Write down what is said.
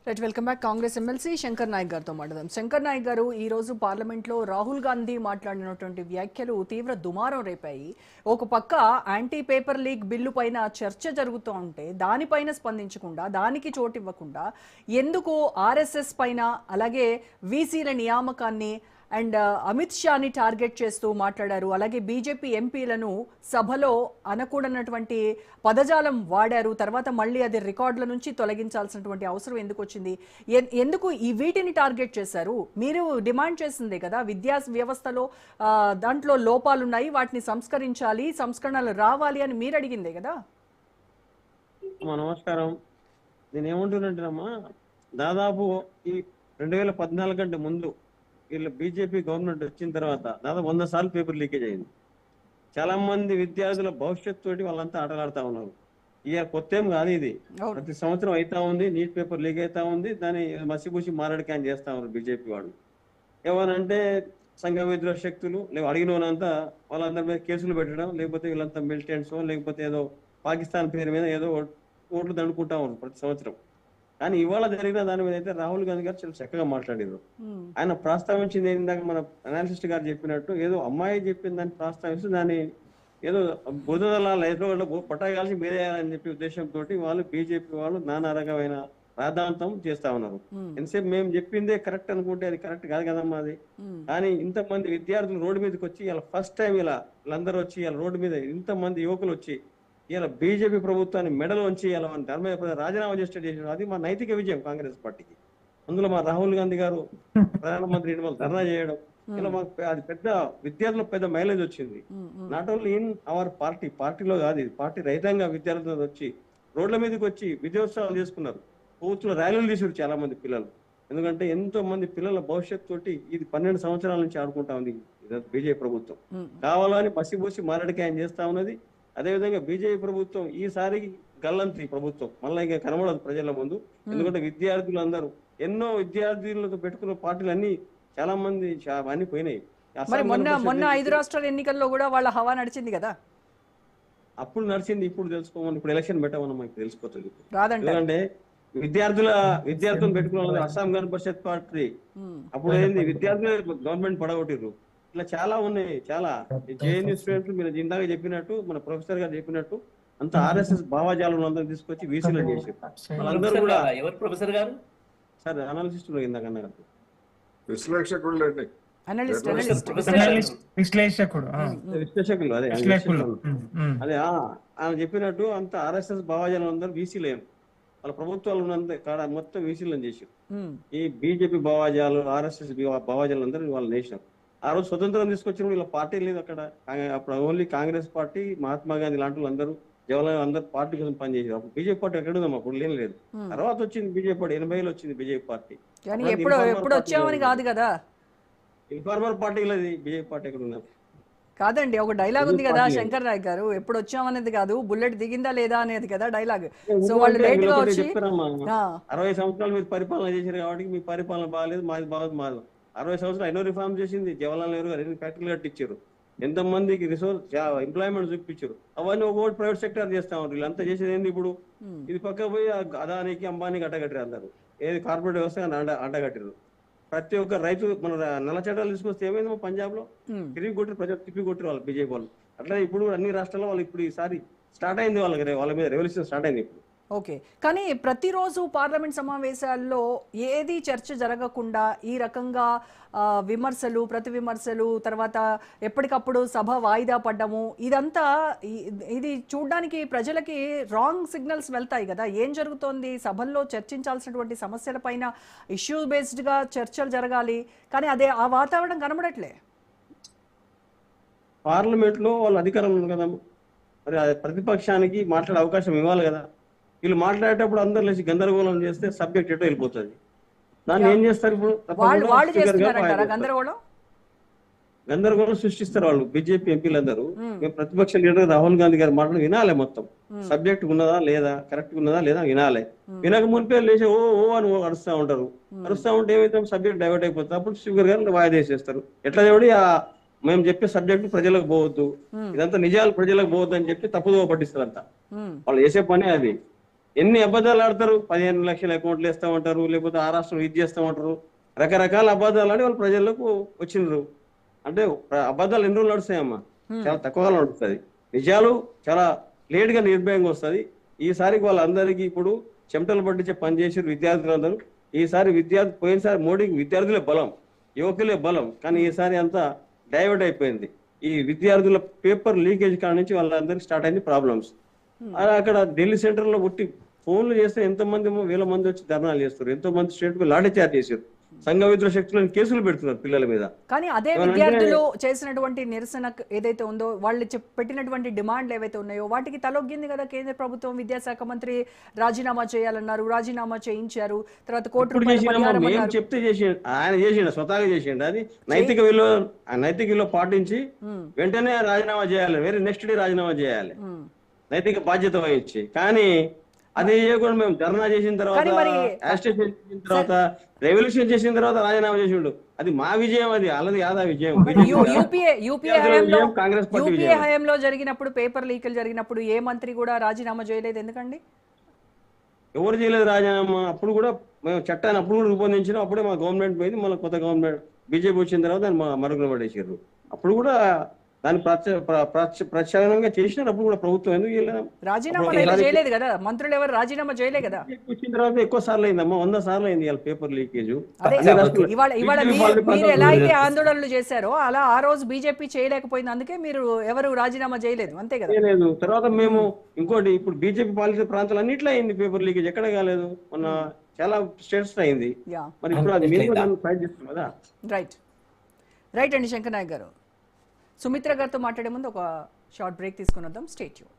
Right, welcome back. Congress MLC Shankar Nayak గారితో మాట్లాడదాం. శంకర్ నాయక్ గారు, ఈ రోజు పార్లమెంట్లో రాహుల్ గాంధీ మాట్లాడినటువంటి వ్యాఖ్యలు తీవ్ర దుమారం రేపాయి. ఒక పక్క యాంటీ పేపర్ లీక్ బిల్లు పైన చర్చ జరుగుతూ ఉంటే దానిపైన స్పందించకుండా, దానికి చోటు ఇవ్వకుండా ఎందుకు ఆర్ఎస్ఎస్ పైన, అలాగే వీసీల నియామకాన్ని అండ్ అమిత్ షాని టార్గెట్ చేస్తూ మాట్లాడారు. అలాగే బీజేపీ ఎంపీలను సభలో అనకూడనటువంటి పదజాలం వాడారు. తర్వాత మళ్ళీ అది రికార్డుల నుంచి తొలగించాల్సినటువంటి అవసరం ఎందుకు వచ్చింది? ఎందుకు ఈ వీటిని టార్గెట్ చేశారు? మీరు డిమాండ్ చేసిందే కదా, విద్యా వ్యవస్థలో దాంట్లో లోపాలున్నాయి, వాటిని సంస్కరించాలి, సంస్కరణలు రావాలి అని మీరు అడిగిందే కదా. నమస్కారం. నేను ఏమంటున్నాంటేనమ్మా, దాదాపు ఈ 2014 కంటే ముందు వీళ్ళ బీజేపీ గవర్నమెంట్ వచ్చిన తర్వాత దాదాపు 100 సార్లు పేపర్ లీకేజ్ అయింది. చాలా మంది విద్యార్థుల భవిష్యత్తు తోటి వాళ్ళంతా ఆటలాడుతా ఉన్నారు. ఇక కొత్త ఏం కాదు ఇది, ప్రతి సంవత్సరం అవుతా ఉంది. నీట్ పేపర్ లీక్ అవుతా ఉంది, దాన్ని మసిపూసి మారడికాయని చేస్తా ఉన్నారు బీజేపీ వాళ్ళు. ఏమనంటే సంఘ విద్రోహ శక్తులు అడిగిన వాళ్ళంతా వాళ్ళందరి మీద కేసులు పెట్టడం, లేకపోతే వీళ్ళంతా మిలిటెంట్స్, లేకపోతే ఏదో పాకిస్తాన్ పేరు మీద ఏదో ఓట్లు దండుకుంటా ఉన్నారు ప్రతి సంవత్సరం. కానీ ఇవాళ జరిగిన దాని మీద అయితే రాహుల్ గాంధీ గారు చాలా చక్కగా మాట్లాడారు. ఆయన ప్రస్తావించింది ఏంటంటే, మన అనాలిసిస్ట్ గారు చెప్పినట్టు ఏదో అమ్మాయి చెప్పిన దాన్ని ప్రస్తావిస్తూ దాన్ని ఏదో బురదలా ఏదో పట్టాగాల్సి మీరేయాలని చెప్పి ఉద్దేశంతో వాళ్ళు బీజేపీ వాళ్ళు నానా రకమైన రాద్ధాంతం చేస్తా ఉన్నారు. ఎంతసేపు మేము చెప్పిందే కరెక్ట్ అనుకుంటే అది కరెక్ట్ కాదు కదమ్మా అది. కానీ ఇంతమంది విద్యార్థులు రోడ్డు మీదకి వచ్చి ఇలా ఫస్ట్ టైం వీళ్ళందరూ వచ్చి ఇలా రోడ్డు మీద ఇంతమంది యువకులు వచ్చి ఇలా బీజేపీ ప్రభుత్వాన్ని మెడలు ఉంచి ఇలా ధర్మేంద్ర రాజీనామా చేసారు. అది మా నైతిక విజయం కాంగ్రెస్ పార్టీకి. అందులో మా రాహుల్ గాంధీ గారు ప్రధానమంత్రి ధర్నా చేయడం, ఇలా మాకు అది పెద్ద విద్యార్థులకు పెద్ద మైలేజ్ వచ్చింది. నాట్ ఓన్లీ ఇన్ అవర్ పార్టీలో కాదు, ఇది పార్టీ రహితంగా విద్యార్థులు వచ్చి రోడ్ల మీదకి వచ్చి విజయోత్సవాలు చేసుకున్నారు. పూర్తిలో ర్యాలీలు తీసారు చాలా మంది పిల్లలు. ఎందుకంటే ఎంతో మంది పిల్లల భవిష్యత్తు తోటి ఇది 12 సంవత్సరాల నుంచి ఆడుకుంటా ఉంది బీజేపీ ప్రభుత్వం. కావాలని మసిబూసి మారడికాయ చేస్తా ఉన్నది. అదేవిధంగా బీజేపీ ప్రభుత్వం ఈసారి గల్లంతి ప్రభుత్వం మళ్ళీ ఇంకా కనబడదు ప్రజల ముందు. ఎందుకంటే విద్యార్థులు అందరూ ఎన్నో విద్యార్థులతో పెట్టుకున్న పార్టీలు అన్ని చాలా మంది అన్ని పోయినాయి. మొన్న 5 రాష్ట్రాల ఎన్నికల్లో కూడా వాళ్ళ హవా నడిచింది కదా. అప్పుడు నడిచింది, ఇప్పుడు తెలుసుకోమని, ఇప్పుడు ఎలక్షన్ పెట్టమని మనకి తెలిసిపోతుంది. ఎందుకంటే విద్యార్థులను పెట్టుకున్న అస్సాం గణ పరిషత్ పార్టీ అప్పుడు ఏంది, విద్యార్థులు గవర్నమెంట్ పడగొట్టిర్రు. ఇట్లా చాలా ఉన్నాయి. చాలా జేఎన్యూ స్టూడెంట్లు మీరు ఇందాక చెప్పినట్టు, మన ప్రొఫెసర్ గారు చెప్పినట్టు అంత ఆర్ఎస్ఎస్ భావజాలం అందరూ తీసుకొచ్చి వీసీలో చేశారు. వాళ్ళందరూ కూడా ఎవరు ప్రొఫెసర్ గారు? సార్ అనాలిసిస్ట్ ఇందాక అన్నారు, విశ్లేషకులు. అదే ఆయన చెప్పినట్టు అంత ఆర్ఎస్ఎస్ భావజాలం అందరూ వీసీలో వాళ్ళ ప్రభుత్వాలు ఉన్నంత కాడ మొత్తం వీసీలను చేశారు. ఈ బీజేపీ భావజాలు, ఆర్ఎస్ఎస్ భావజాలు అందరూ వాళ్ళు నేసినారు. ఆ రోజు స్వతంత్రం తీసుకొచ్చిన వీళ్ళ పార్టీ లేదు అక్కడ. అప్పుడు ఓన్లీ కాంగ్రెస్ పార్టీ, మహాత్మా గాంధీ లాంటి వాళ్ళు అందరూ జవహర్లాల్ అందరూ పార్టీ కోసం పనిచేసారు. అప్పుడు బీజేపీ పార్టీ ఎక్కడ ఉందమ్మా, అప్పుడు లేదు. తర్వాత వచ్చింది బీజేపీ పార్టీ, 80లో వచ్చింది బీజేపీ పార్టీ. ఇన్ఫార్మర్ పార్టీ లేదు, బీజేపీ పార్టీ ఎక్కడ ఉన్నారు కాదండి. ఒక డైలాగ్ ఉంది కదా శంకర్ నాయక్ గారు, ఎప్పుడు వచ్చామనేది కాదు, బుల్లెట్ దిగిందా లేదా అనేది కదా డైలాగ్. సో వాళ్ళు లేట్ గా వచ్చి 60 సంవత్సరాలు మీరు పరిపాలన చేశారు కాబట్టి మీ పరిపాలన బాగాలేదు, మాది బాగుంది. మాది 60 సంవత్సరాలు ఎన్నో రిఫార్మ్ చేసింది జవహర్లాల్ నెహ్రూ గారు. ఎన్ని ఫ్యాక్టరీలు కట్టించారు, ఎంతమందికి రిసోర్స్ ఎంప్లాయ్మెంట్ చూపించారు. అవన్నీ ఒకటి ప్రైవేట్ సెక్టర్ చేస్తా ఉన్నారు. వీళ్ళంతా చేసేది ఏంది ఇప్పుడు, ఇది పక్క పోయి అదానికి అంబానీకి అడ్డగట్టారు. అందరూ ఏది కార్పొరేట్ వ్యవస్థ అడ్డగట్టారు. ప్రతి ఒక్క రైతు మన నల్ల చట్టాలు తీసుకొస్తే ఏమైంది పంజాబ్ లో తిరిగి కొట్టి ప్రజలు తిప్పి కొట్టారు వాళ్ళు బీజేపీ వాళ్ళు. అట్లా ఇప్పుడు అన్ని రాష్ట్రాల్లో వాళ్ళు ఇప్పుడు ఈసారి స్టార్ట్ అయింది, వాళ్ళ మీద రెవల్యూషన్ స్టార్ట్ అయింది ఇప్పుడు. ఓకే, కానీ ప్రతిరోజు పార్లమెంట్ సమావేశాల్లో ఏది చర్చ జరగకుండా ఈ రకంగా విమర్శలు, ప్రతి విమర్శలు, తర్వాత ఎప్పటికప్పుడు సభ వాయిదా పడ్డము, ఇదంతా ఇది చూడడానికి ప్రజలకి రాంగ్ సిగ్నల్స్ వెళ్తాయి కదా. ఏం జరుగుతోంది? సభల్లో చర్చించాల్సినటువంటి సమస్యల పైన ఇష్యూ బేస్డ్గా చర్చలు జరగాలి, కానీ అదే ఆ వాతావరణం కనబడట్లే. పార్లమెంట్ లో వాళ్ళు అధికారంలో ఉంది కదా, మరి ప్రతిపక్షానికి మాట్లాడే అవకాశం ఇవ్వాలి కదా. వీళ్ళు మాట్లాడేటప్పుడు అందరు లేచి గందరగోళం చేస్తే సబ్జెక్ట్ ఎటో వెళ్ళిపోతుంది. దాన్ని ఏం చేస్తారు ఇప్పుడు, గందరగోళం సృష్టిస్తారు వాళ్ళు బీజేపీ ఎంపీలందరూ. ప్రతిపక్ష లీడర్ రాహుల్ గాంధీ గారు మాట్లాడి వినాలి, మొత్తం సబ్జెక్ట్ ఉన్నదా లేదా, కరెక్ట్ ఉన్నదా లేదా వినాలి. వినక మునిపే లేచి ఓ ఓ అని అరుస్తా ఉంటారు. అరుస్తా ఉంటే ఏమైతే సబ్జెక్ట్ డైవర్ట్ అయిపోతుంది. అప్పుడు స్పీకర్ గారు వాయిదా వేసేస్తారు. ఎట్లా చూడి మేము చెప్పే సబ్జెక్టు ప్రజలకు పోవద్దు, ఇదంతా నిజాలు ప్రజలకు పోవద్దు అని చెప్పి తప్పుదోవ పట్టిస్తారు. అంతా వాళ్ళు చేసే పని అది. ఎన్ని అబద్ధాలు ఆడతారు? 15 లక్షల అకౌంట్లు వేస్తామంటారు, లేకపోతే ఆ రాష్ట్రం ఇది చేస్తామంటారు, రకరకాల అబద్ధాలు ఆడి వాళ్ళు ప్రజలకు వచ్చిండ్రు. అంటే అబద్ధాలు ఎన్ని రోజులు నడుస్తాయమ్మా? చాలా తక్కువ కాలం నడుస్తుంది. నిజాలు చాలా లేట్ గా నిర్భయంగా వస్తుంది. ఈసారికి వాళ్ళందరికీ ఇప్పుడు చెమటలు పట్టించే పని చేసారు విద్యార్థులందరూ. ఈసారి పోయినసారి మోడీకి విద్యార్థులే బలం, యువకులే బలం, కానీ ఈసారి అంతా డైవర్ట్ అయిపోయింది. ఈ విద్యార్థుల పేపర్ లీకేజ్ కాడ నుంచి వాళ్ళందరికీ స్టార్ట్ అయింది ప్రాబ్లమ్స్. అక్కడ ఢిల్లీ సెంటర్ లో ఉట్టి ఫోన్లు చేస్తే ఎంతో మంది వేల మంది వచ్చి ధర్నాలు చేస్తారు, ఎంతో మంది స్టేట్ మీద లాఠీ చార్జ్ చేశారు, సంఘ విద్రోహ శక్తులను కేసులు పెడుతున్నారు పిల్లల మీద. కానీ అదే విద్యార్థులు చేసినటువంటి నిరసన ఏదైతే ఉందో, వాళ్ళు పెట్టినటువంటి డిమాండ్లు ఏవైతే ఉన్నాయో వాటికి తలొగ్గింది కదా కేంద్ర ప్రభుత్వం. విద్యాశాఖ మంత్రి రాజీనామా చేయాలన్నారు, రాజీనామా చేయించారు. తర్వాత కోటి రూపాయల పరిహారం ఏం చెప్తే చేసిండు, ఆయన చేసిండు, స్వతహాగా చేసిండు. అది నైతిక విలువ పాటించి వెంటనే రాజీనామా చేయాలి, వేరే నెక్స్ట్ డే రాజీనామా చేయాలి, నైతిక బాధ్యత వహించి. కానీ అది చేయకుండా మేము ధర్నా చేసిన తర్వాత, యాజిటేషన్ చేసిన తర్వాత, రెవల్యూషన్ చేసిన తర్వాత రాజీనామా చేసిండు. అది మా విజయం, అది అలాది కాదా విజయం? కాంగ్రెస్ పార్టీ హయాంలో జరిగినప్పుడు పేపర్ లీకులు జరిగినప్పుడు ఏ మంత్రి కూడా రాజీనామా చేయలేదు ఎందుకండి? ఎవరు చేయలేదు రాజీనామా. అప్పుడు కూడా మేము చట్టాన్ని అప్పుడు కూడా రూపొందించినాం. అప్పుడే మా గవర్నమెంట్ పోయింది, మళ్ళీ కొత్త గవర్నమెంట్ బీజేపీ వచ్చిన తర్వాత దాన్ని మరుగున పడేసారు. అప్పుడు కూడా దాన్ని ప్రత్యామ్నాయంగా చేసినారు. అప్పుడు కూడా ప్రభుత్వం ఎందుకు చేయలేదు? రాజీనామా చేయలేదు కదా మంత్రులు, ఎవరు రాజీనామా చేయలేదు కదా. వచ్చిన తర్వాత ఎక్కువ సార్లు అయిందమ్మా, 100 సార్లు అయింది ఇవాళ పేపర్ లీకేజ్. ఇవాళ మీరు ఎలా అయితే ఆందోళనలు చేశారో అలా ఆ రోజు బీజేపీ చేయలేకపోయింది, అందుకే మీరు ఎవరు రాజీనామా చేయలేదు, అంతే కదా. చేయలేదు. తర్వాత మేము ఇంకోటి, ఇప్పుడు బీజేపీ పాలిత ప్రాంతాలు అన్నిట్లో అయింది పేపర్ లీకేజ్, ఎక్కడ కాలేదు? మొన్న చాలా స్టేట్స్ అయింది. మరి ఇప్పుడు అది మీరు ఫైట్ చేస్తాం కదా. రైట్ అండి శంకర్ నాయక్ గారు. సుమిత్ర గారితో మాట్లాడే ముందు ఒక షార్ట్ బ్రేక్ తీసుకుని వద్దాం. Stay tune.